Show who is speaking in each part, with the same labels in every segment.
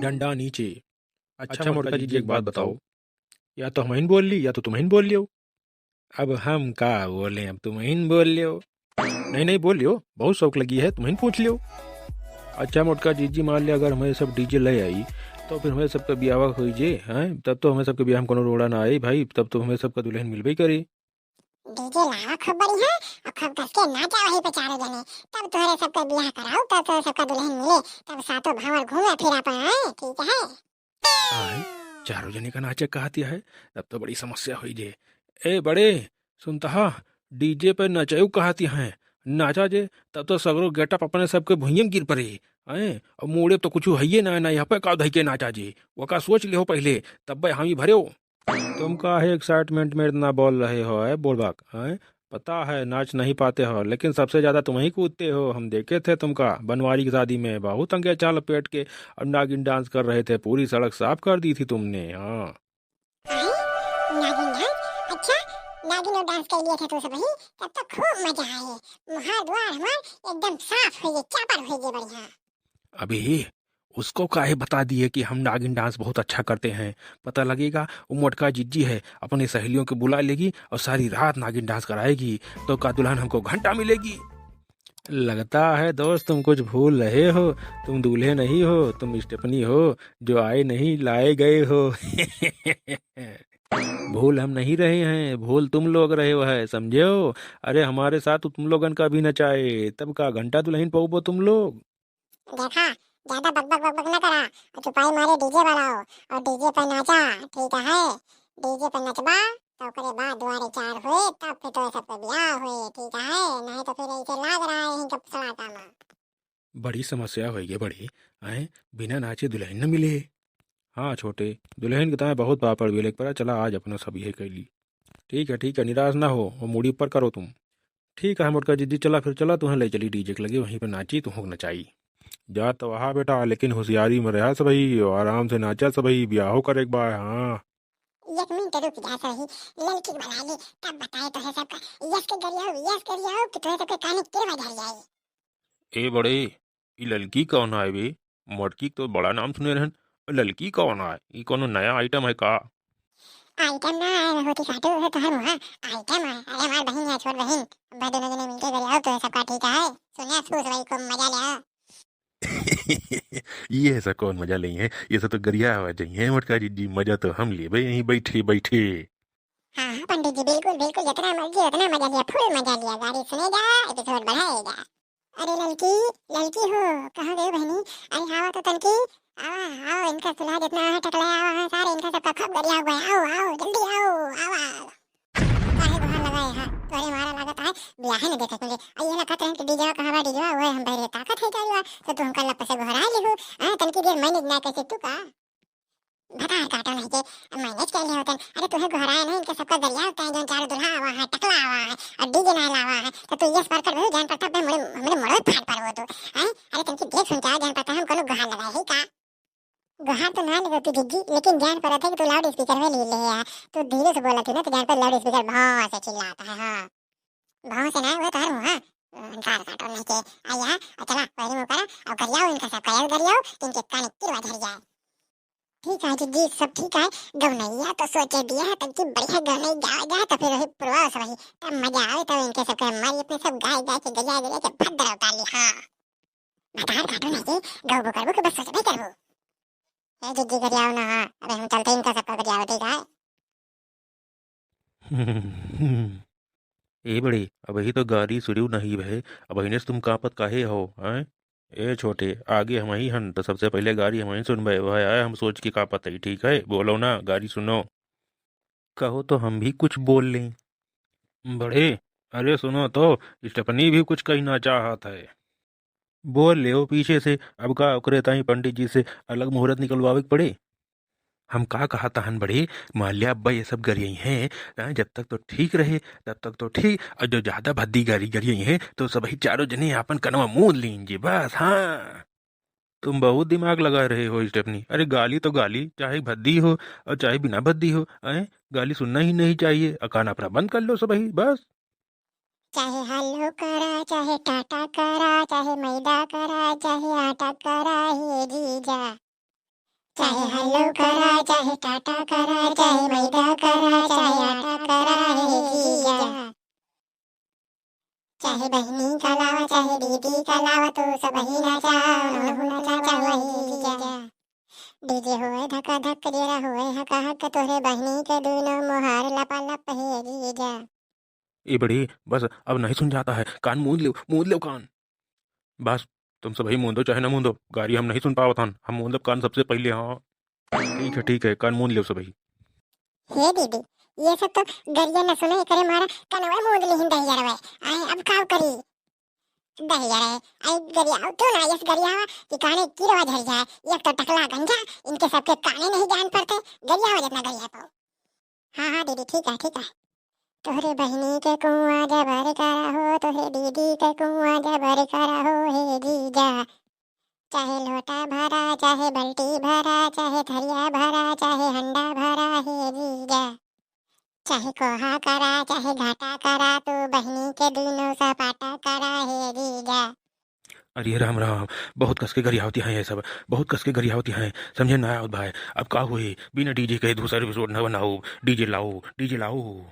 Speaker 1: डंडा नीचे। अच्छा मोटका जी एक बात बताओ, या तो हम ही बोल ली या तो तुम ही बोल लियो। अब हम का बोले, अब तुम ही बोल लियो। नहीं नहीं बोल लियो, बहुत शौक लगी है, तुम ही पूछ लियो। अच्छा मोटका जीजी मान लिया अगर हमें सब डीजे ले आई तो फिर हमें सबका ब्याह हो जे हैं, तब तो हमें सबके ब्याह में कोनो रोड़ा ना आई भाई, तब तो हमें सबका दुल्हन मिलबे करे।
Speaker 2: डीजे लावा खूब बढ़िया और खूब कस के नाचा वहीं पे चारों जने। तब तोहरे सबका ब्याह कराओ, तब तो सबका दुल्हन मिले, तब सातों भंवर घूमे फिरा पाए, ठीक है।
Speaker 1: आए चारों जने का नाचे कहती है, तब तो बड़ी समस्या हुई जे। ए बड़े सुनता, डीजे पे नचाऊ कहती हैं, नाचा जे तब तो सगरो गेटअप अपने सबके भुइयम गिर पड़े। हैं और मोड़े तो कुछ है ना ना, यहाँ पे का धई के नाचा जे, वो का सोच ले हो पहले, तब हम ही भरे हो। तुम का है एक्साइटमेंट में इतना बोल रहे हो है बोलबाक हैं। पता है नाच नहीं पाते हो, लेकिन सबसे ज्यादा तुम ही कूदते हो, हम देखे थे तुमका बनवारी की शादी में बहुत अंगे चाल लपेट के और नागिन डांस कर रहे थे, पूरी सड़क साफ कर दी थी तुमने। हाँ
Speaker 2: आई नागिन डांस, अच्छा नागिन और डांस कर लिए थे तो सब ही, तब तो खूब मजा आए। मुहार द्वार हमार एकदम साफ हो गए, चापर हो गए बढ़िया।
Speaker 1: अभी उसको काहे बता दिए कि हम नागिन डांस बहुत अच्छा करते हैं। पता लगेगा वो मोटका जिज्जी है, अपनी सहेलियों को बुला लेगी और सारी रात नागिन डांस कराएगी, तो का दुल्हन हमको घंटा मिलेगी। लगता है दोस्त तुम कुछ भूल रहे हो, तुम दूल्हे नहीं हो, तुम स्टेपनी हो, जो आए नहीं लाए गए हो। भूल हम नहीं रहे हैं, भूल तुम लोग रहे हो है, समझे हो। अरे हमारे साथ तो तुम लोगन का भी नचाए, तब का घंटा दुल्हन पाओ तुम लोग।
Speaker 2: देखा, ज्यादा बकबक बकबक न करा और चुपाई मारे डीजे वालाओ, और डीजे पर नाचा, ठीक है। डीजे पर नचबा तो ओकरे बाद दुआरे चार हुए, तब फिर तो सबके ब्याह हुए, ठीक है। नहीं तो फिर ऐसे लाग रहा है इनका सड़ाका में।
Speaker 1: बड़ी समस्या हो गई बड़ी, आए बिना नाचे दुल्हन न मिले। हाँ छोटे, दुल्हन के ताए बहुत पापड़ भी लेकर पड़ा, चला आज अपना सब यही कैली। ठीक है निराश ना हो, वो मूडी ऊपर करो तुम। ठीक है मोटका दीदी, चला फिर चला तुम्हें ले चली डीजे के लगे, वहीं पर नाची तुम हो नचाई। जा तो वहाँ बेटा, लेकिन होशियारी में रहा सबही और आराम से नाचा सबही, ब्याहो कर एक बार। हाँ
Speaker 2: एक मिनट रुक जा सही, लड़की बुला ले, तब बताए तो है सबका। यस करियो कि तो सबके कान के बजा जाए।
Speaker 1: ए बड़े, ये लड़की कौन है बे? मोटकी तो बड़ा नाम सुने रहन, लड़की कौन है? ये कोनो नया आइटम है का?
Speaker 2: आइटम ना है होती काटू है तो हर वहाँ आइटम है। अरे हमार बहन है, छोट बहन। भाई दोनों जने मिलके करियो तो सबका ठीक है। सुनिया खुश भाई को मजा ले।
Speaker 1: ये ऐसा कौन मजा नहीं है, ये सब तो गरिया आवाज है मोटका जी, मजा तो हम ले भाई यहीं बैठे बैठे।
Speaker 2: हाँ हाँ, पंडित जी बिल्कुल बिल्कुल, जितना मर्जी उतना मजा लिया, फुल मजा लिया। गाड़ी सुनेगा, एपिसोड बढ़ाएगा। अरे लड़की, लड़की हो, कहाँ गई बहनी? अरे आओ तो तनकी, आओ आओ, इनका सुलह जितना है टकला आओ, हाँ सारे इनका सबका खप गरिया हुआ है। आओ आओ जल्दी आओ आओ। काहे गुहार लगाए हाँ, तोरे मारा लागत है ब्याह न देखत मुझे। आई ये लगत है कि डीजे कहाँ बा, डीजे वो हम बहरे ताकत है क्या, तो तू हमका लप से गुहारा ले हो। हां तनकी देर मैनेज ना कैसे तू का बता काटो नहीं के मैनेज कर ले होतन। अरे तुहे घराए नहीं, इनके सबका दरिया होता है जो चार दुल्हा आवा है, टकला आवा है और डीजे ना लावा है, तो तू यस पर कर वो जान पड़ता पे मोरे हमरे मोड़ो फाड़ पर वो तो हैं। अरे तनकी देख सुन जा, जान पड़ता हम कोनो गहा लगाए है का। गहा तो ना लगती जिज्जी, लेकिन जान पड़ा था कि तू लाउड स्पीकर में ले ले है। तो धीरे से बोला तू ना, तो जान पर लाउड स्पीकर भाव से चिल्लाता है। हां भाव से ना वो तो हर हां कार काटो नहीं के आया। चला पहले मुंह करा और गरियाओ इनका सब कायल गरियाओ, इनके कान तिरवा धर जाए। ठीक है जी, सब ठीक है। गौनैया तो सोचे दिया है तब की बढ़िया गौनई गाएगा तो फिर वही प्रवास वही, तब मजा आए तो इनके सब मारी अपने सब गाय गाय के गजा गजा के भद्र उतार ली। हाँ बता काटो नहीं के गौ बो करबो के बस सोचबे करबो। ए जिद्दी गरियाओ ना। हाँ अबे हम चलते इनका सबका गरियाओ, ठीक है।
Speaker 1: ए बड़े, अब ही तो गाड़ी शुरू नहीं भे, अब इन्हें तुम कापत काहे हो हैं? ए छोटे, आगे हम ही हन तो सबसे पहले गाड़ी हम ही सुनबे, वह आए हम सोच के कापत है, ठीक है बोलो ना गाड़ी सुनो। कहो तो हम भी कुछ बोल लें। बड़े, अरे सुनो तो, स्टेपनी भी कुछ कहना चाहत है। बोल ले ओ पीछे से, अब का ओकरे ताई पंडित जी से अलग मुहूर्त निकलवावे के पड़े। हम का कहा हन बड़े, मान लिया अब्बा ये सब गरियई हैं, जब तक तो ठीक रहे तब तक तो ठीक, और जो ज्यादा भद्दी गारी गरियई हैं तो सब ही चारों जने अपन कनवा मूंद लीजिए बस। हाँ तुम बहुत दिमाग लगा रहे हो स्टेफनी, अरे गाली तो गाली, चाहे भद्दी हो और चाहे बिना भद्दी हो, गाली सुनना ही नहीं चाहिए, कान अपना बंद कर लो सब ही बस।
Speaker 2: चाहे हल्लो करा, चाहे टाटा करा, चाहे मैदा करा, चाहे आटा करा, हे जीजा चाहे हेलो करा चाहे टाटा करा चाहे मैदा करा चाहे आटा करा हे जीजा, चाहे बहनी का लावा चाहे दीदी का लावा तो सब ही नाचा नाचा वही जीजा। डीजे होए धक्का धक जेरा होए हका हक तोरे बहनी के दोनों मोहार लपा लप हे जीजा।
Speaker 1: ये बड़ी बस अब नहीं सुन जाता है, कान मूंद लो कान। बस तुम सब ही मूंदो चाहे ना मूंदो, गाड़ी हम नहीं सुन पावत हन, हम मूंदब कान सबसे पहले। हाँ ठीक है, कान मूंद लो सब ही।
Speaker 2: हे दीदी ये सब तो गरिया न सुने करे मारा कनवा मोद लिहिन दहिया रवे आए अब काव करी दहिया रे आई गरिया तो ना यस गरिया कि काने की रवा झर जाए एक तो टकला गंजा इनके सबके काने नहीं जान पड़ते गरिया हो जितना गरिया पाओ। हाँ दीदी ठीक है तोहरे बहनी के कुआं जबर करा हो तोहरे दीदी के कुआं जबर करा हो हे जीजा। चाहे लोटा भरा चाहे बल्टी भरा चाहे थरिया भरा चाहे हंडा भरा हे जीजा। चाहे कोहा करा चाहे घाटा करा तो बहनी के दोनों सपाटा करा हे जीजा।
Speaker 1: अरे राम राम, बहुत कस के गरियावती हैं ये सब, बहुत कस के गरियावती हैं, समझे ना आवत भाई। अब का हुए बिना डीजे के दूसरा एपिसोड न बनाओ, डीजे लाओ।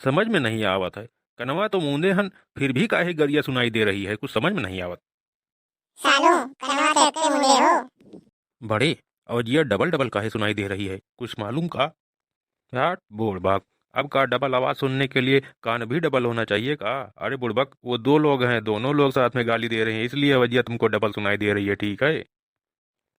Speaker 1: समझ में नहीं आवत है, कनवा तो मूंदे हन फिर भी काहे गरिया सुनाई दे रही है, कुछ समझ में नहीं आवत।
Speaker 2: सालो कनवा तो इतने मुंडे हो।
Speaker 1: बड़े और ये डबल डबल काहे सुनाई दे रही है, कुछ मालूम का? यार बुड़बक, अब का डबल आवाज सुनने के लिए कान भी डबल होना चाहिए का? अरे बुड़बक, वो दो लोग हैं, दोनों लोग साथ में गाली दे रहे हैं, इसलिए वजह तुमको डबल सुनाई दे रही है, ठीक है?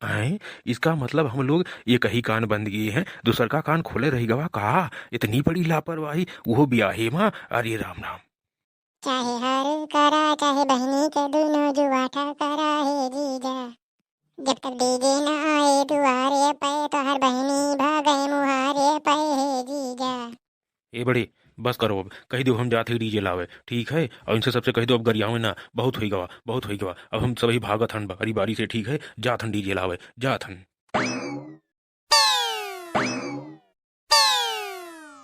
Speaker 1: हैं? इसका मतलब हम लोग एक ही कान बंद किए हैं, दूसर का कान खोले रही गवा का? इतनी बड़ी लापरवाही, वो ब्याहे माँ। अरे राम राम।
Speaker 2: चाहे हर करा चाहे बहनी के दोनों जुआठा करा हे जीजा। जब तक डीजे न आए दुआरे पे तो हर बहनी भागे मुहारे पे हे जीजा।
Speaker 1: ए बड़े बस करो, अब कह दो हम जाते ही डीजे लावे, ठीक है? और इनसे सबसे कह दो अब गरियावे ना, बहुत हुई गवा, अब हम सभी भागत हन बारी बारी से, ठीक है? जाथन डीजे लावे, जाथन।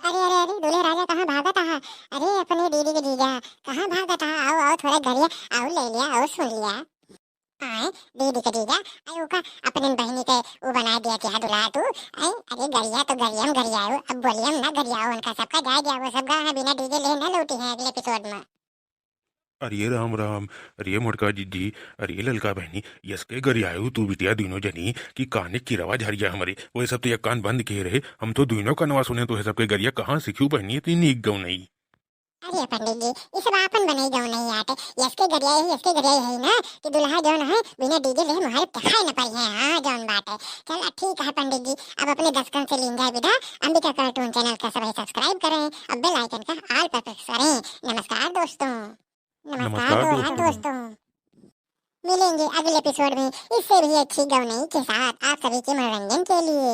Speaker 2: अरे दूल्हे राजा कहाँ भागत आहा? अरे अपने दीदी के जीजा कहाँ भागत आहा? आओ थोड़ा गरिया आओ ले लिया आओ सुन लिया। आए दीदी के जीजा आई ओका अपने बहनी के वो बना दिया क्या दुल्हा तू आई? अरे गरिया तो गरियम गरियाओ अब बोलियम ना गरियाओ उनका सबका जाए दिया वो सब गा बिना डीजे ले ना लौटी है अगले एपिसोड में।
Speaker 1: अरे राम राम, अरे मोटका जीजी, अरे ललका बहनी, यसके गरियायु तू बिटिया दोनों जनी कि काने की रवा झरिया हमारे, वो सब तो एक कान बंद किए रहे, हम तो दोनों कनवा सुने तो सबके गरिया कहाँ सीखू बहनी, इतनी नीक गौ नहीं।
Speaker 2: अरे पंडित जी ये सब आपन बनाई जाओ नहीं आते यसके गरिया है ना कि दुल्हा जौन है बिना डीजे ले मुहारे दिखाई न पाई है। हाँ जौन बात है चल ठीक है पंडित जी अब अपने दस्तक से लीन जाए विदा। अंबिका कार्टून चैनल का सभी सब्सक्राइब करें अब बेल आइकन का ऑल पर प्रेस करें। नमस्कार दोस्तों। नमस्कार दोस्तों। मिलेंगे अगले एपिसोड में इससे भी अच्छी गौनई के साथ आप सभी के मनोरंजन के लिए।